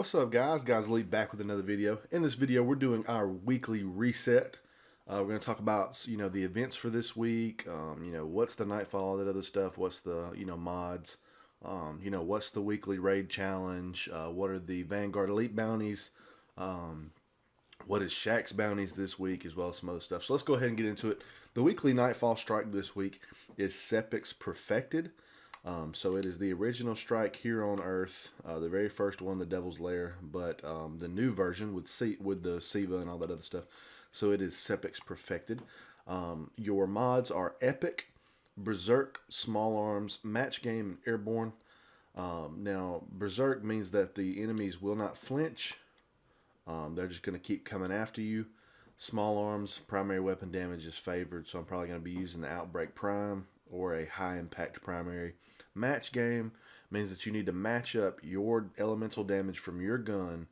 What's up, guys? Guys, Lee back with another video. In this video, we're doing our weekly reset. We're going to talk about, the events for this week. What's the Nightfall, all that other stuff. What's the, mods. What's the weekly raid challenge. What are the Vanguard Elite bounties. What is Shaxx bounties this week, as well as some other stuff. So let's go ahead and get into it. The weekly Nightfall strike this week is Sepiks Perfected. So it is the original strike here on Earth, the very first one, the Devil's Lair, but the new version with the Siva and all that other stuff. So it is Sepiks Perfected. Your mods are Epic, Berserk, Small Arms, Match Game, and Airborne. Now, Berserk means that the enemies will not flinch. They're just going to keep coming after you. Small Arms, primary weapon damage is favored, so I'm probably going to be using the Outbreak Prime or a high impact primary. Match Game means that you need to match up your elemental damage from your gun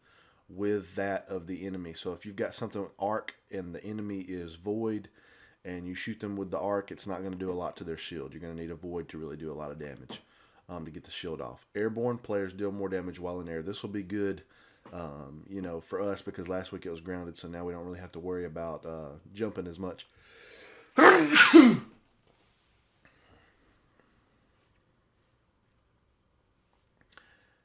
with that of the enemy. So if you've got something with arc and the enemy is void and you shoot them with the arc, it's not going to do a lot to their shield. You're going to need a void to really do a lot of damage to get the shield off. Airborne players deal more damage while in air. This will be good for us because last week it was grounded, so now we don't really have to worry about jumping as much.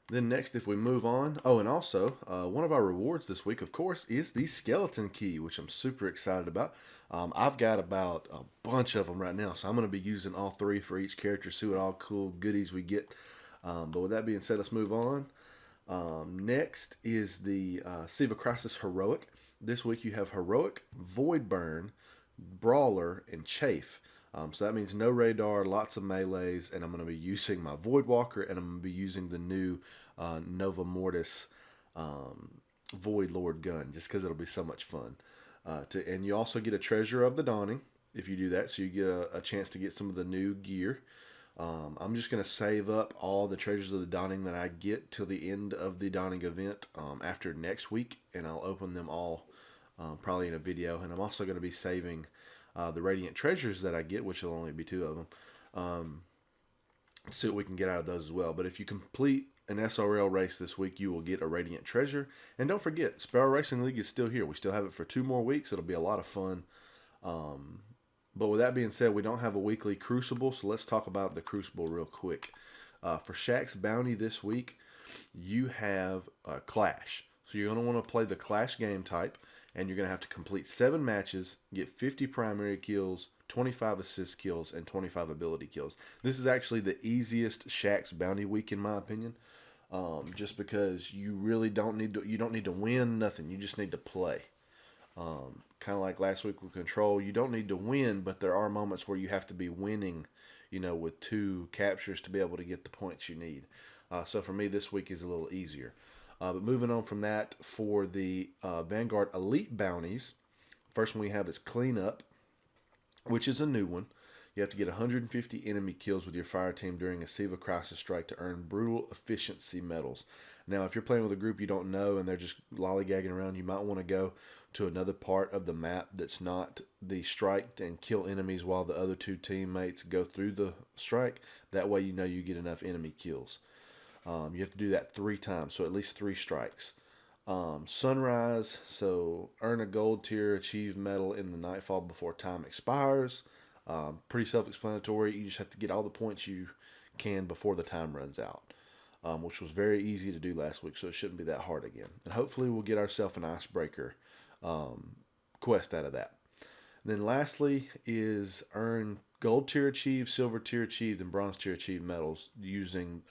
Then next, if we move on, and also, one of our rewards this week, of course, is the skeleton key, which I'm super excited about. I've got about a bunch of them right now, so I'm going to be using all three for each character, see what all cool goodies we get. But with that being said, let's move on. Next is the Siva Crisis Heroic. This week you have Heroic, Void Burn, Brawler, and Chafe. So that means no radar, lots of melees, and I'm going to be using my Void Walker, and I'm going to be using the new Nova Mortis Void Lord gun, just because it'll be so much fun. And you also get a Treasure of the Dawning if you do that, so you get a chance to get some of the new gear. I'm just going to save up all the Treasures of the Dawning that I get till the end of the Dawning event after next week, and I'll open them all probably in a video. And I'm also going to be saving the Radiant Treasures that I get, which will only be 2 of them. See what we can get out of those as well. But if you complete an SRL race this week, you will get a Radiant Treasure. And don't forget, Sparrow Racing League is still here. We still have it for 2 more weeks. It'll be a lot of fun. But with that being said, we don't have a weekly Crucible, so let's talk about the Crucible real quick. For Shaxx Bounty this week, you have Clash. So you're going to want to play the Clash game type, and you're going to have to complete 7 matches, get 50 primary kills, 25 assist kills, and 25 ability kills. This is actually the easiest Shaxx Bounty week in my opinion, just because you really don't need to win nothing. You just need to play. Kind of like last week with Control, you don't need to win, but there are moments where you have to be winning, with 2 captures to be able to get the points you need. So for me, this week is a little easier. But moving on from that, for the Vanguard Elite bounties, first one we have is Cleanup, which is a new one. You have to get 150 enemy kills with your fire team during a Siva Crisis strike to earn Brutal Efficiency medals. Now, if you're playing with a group you don't know and they're just lollygagging around, you might want to go to another part of the map that's not the strike and kill enemies while the other 2 teammates go through the strike. That way you get enough enemy kills. You have to do that 3 times, so at least 3 strikes. Sunrise, so earn a gold tier achieve medal in the Nightfall before time expires. Pretty self-explanatory. You just have to get all the points you can before the time runs out, which was very easy to do last week, so it shouldn't be that hard again. And hopefully we'll get ourselves an icebreaker quest out of that. Then lastly is earn gold tier achieved, silver tier achieved, and bronze tier achieved medals doing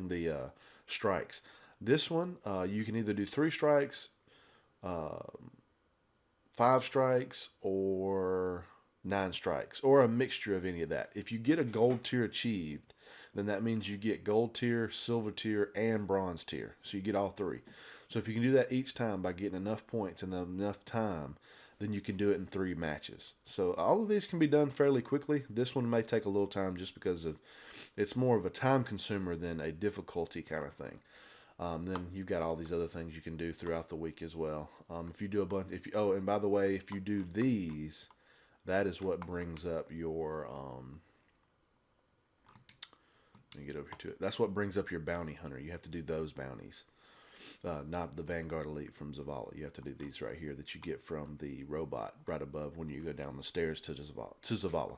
the strikes. This one, you can either do 3 strikes, 5 strikes, or 9 strikes, or a mixture of any of that. If you get a gold tier achieved, then that means you get gold tier, silver tier, and bronze tier. So you get all 3. So if you can do that each time by getting enough points and enough time, then you can do it in 3 matches. So all of these can be done fairly quickly. This one may take a little time just because it's more of a time consumer than a difficulty kind of thing. Then you've got all these other things you can do throughout the week as well. If you do a bunch, and by the way, if you do these, that is what brings up your let me get over to it. That's what brings up your bounty hunter. You have to do those bounties. not the Vanguard Elite from Zavala. You have to do these right here that you get from the robot right above when you go down the stairs to Zavala.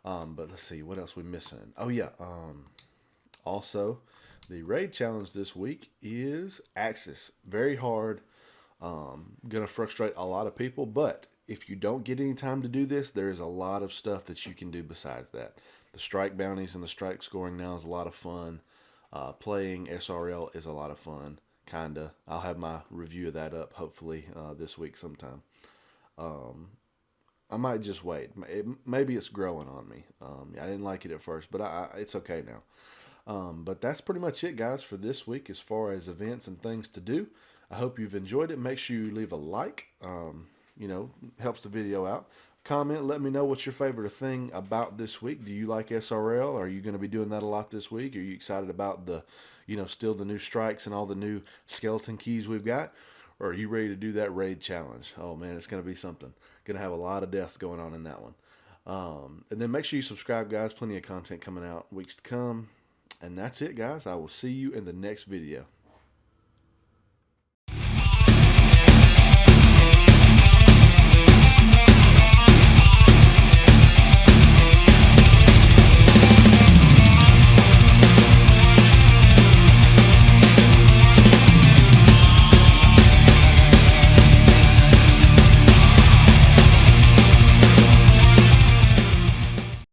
But let's see, what else we missing? Oh yeah. Also, the raid challenge this week is Axis. Very hard. Gonna frustrate a lot of people, but if you don't get any time to do this, there is a lot of stuff that you can do besides that. The strike bounties and the strike scoring now is a lot of fun. Playing SRL is a lot of fun, kinda. I'll have my review of that up hopefully this week sometime. I might just wait. Maybe it's growing on me. I didn't like it at first, but it's okay now. But that's pretty much it, guys, for this week as far as events and things to do. I hope you've enjoyed it. Make sure you leave a like. Helps the video out. Comment, let me know what's your favorite thing about this week. Do you like SRL? Are you going to be doing that a lot this week? Are you excited about still the new strikes and all the new skeleton keys we've got? Or are you ready to do that raid challenge? Oh man, it's going to be something. Going to have a lot of deaths going on in that one. And then make sure you subscribe, guys. Plenty of content coming out weeks to come. And that's it, guys. I will see you in the next video.